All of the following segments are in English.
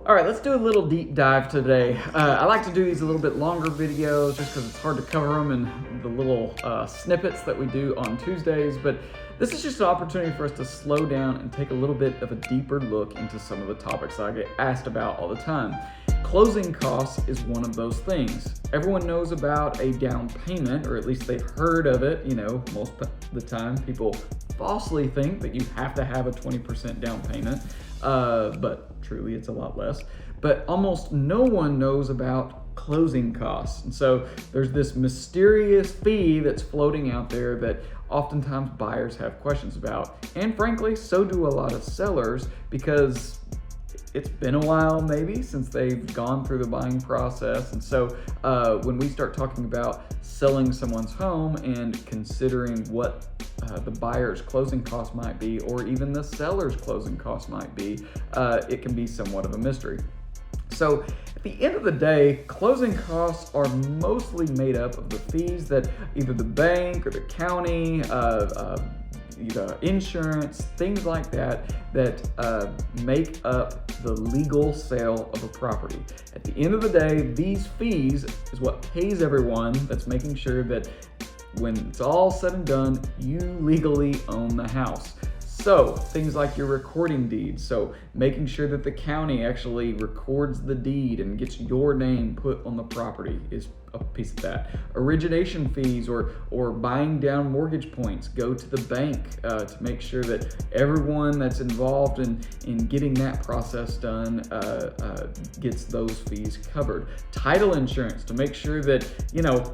All right, let's do a little deep dive today. I like to do these a little bit longer videos just because it's hard to cover them in the little snippets that we do on Tuesdays, but this is just an opportunity for us to slow down and take a little bit of a deeper look into some of the topics I get asked about all the time. Closing costs is one of those things. Everyone knows about a down payment, or at least they've heard of it. You know, most of the time people falsely think that you have to have a 20% down payment, but truly it's a lot less. But almost no one knows about closing costs. And so there's this mysterious fee that's floating out there that oftentimes buyers have questions about. And frankly, so do a lot of sellers, because it's been a while maybe since they've gone through the buying process. And so when we start talking about selling someone's home and considering what the buyer's closing cost might be, or even the seller's closing cost might be, it can be somewhat of a mystery. So at the end of the day, closing costs are mostly made up of the fees that either the bank or the county, insurance, things like that, that make up the legal sale of a property. At the end of the day, these fees is what pays everyone that's making sure that when it's all said and done, you legally own the house. So things like your recording deed, so making sure that the county actually records the deed and gets your name put on the property is a piece of that. Origination fees or buying down mortgage points go to the bank to make sure that everyone that's involved in getting that process done gets those fees covered. Title insurance to make sure that, you know,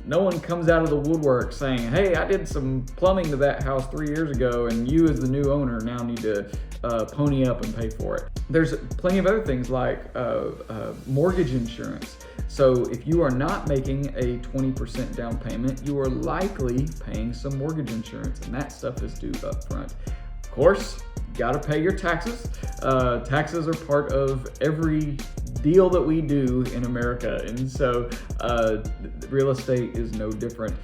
no one comes out of the woodwork saying, hey, I did some plumbing to that house 3 years ago and you as the new owner now need to pony up and pay for it. There's plenty of other things like mortgage insurance. So if you are not making a 20% down payment, you are likely paying some mortgage insurance, and that stuff is due up front. Of course, you gotta pay your taxes. Taxes are part of every deal that we do in America, and so real estate is no different.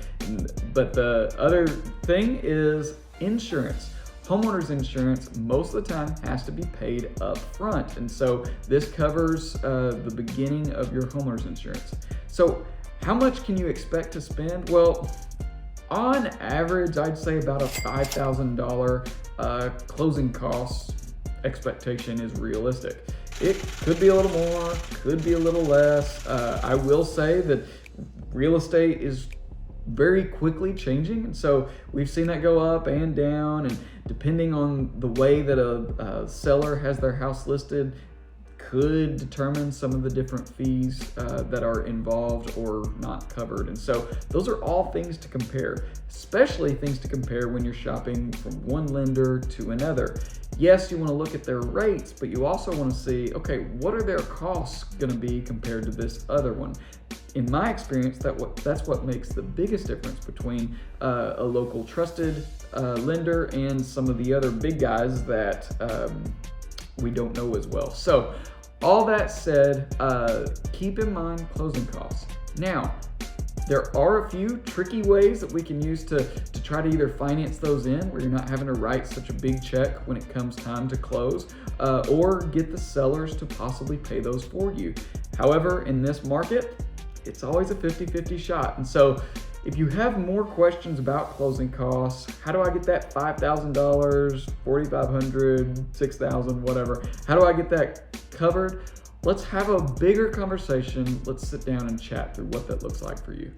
But the other thing is insurance. Homeowners insurance most of the time has to be paid up front. And so this covers the beginning of your homeowners insurance. So how much can you expect to spend? Well, on average, I'd say about a $5,000 closing cost expectation is realistic. It could be a little more, could be a little less. I will say that real estate is very quickly changing, and so we've seen that go up and down, and depending on the way that a seller has their house listed could determine some of the different fees that are involved or not covered. And so those are all things to compare, especially things to compare when you're shopping from one lender to another. Yes, you want to look at their rates, but you also want to see, okay, what are their costs going to be compared to this other one? In my experience, that's what makes the biggest difference between a local trusted lender and some of the other big guys that we don't know as well. So all that said, keep in mind closing costs. Now, there are a few tricky ways that we can use to try to either finance those in where you're not having to write such a big check when it comes time to close, or get the sellers to possibly pay those for you. However, in this market, it's always a 50-50 shot. And so if you have more questions about closing costs, how do I get that $5,000, $4,500, $6,000, whatever? How do I get that covered? Let's have a bigger conversation. Let's sit down and chat through what that looks like for you.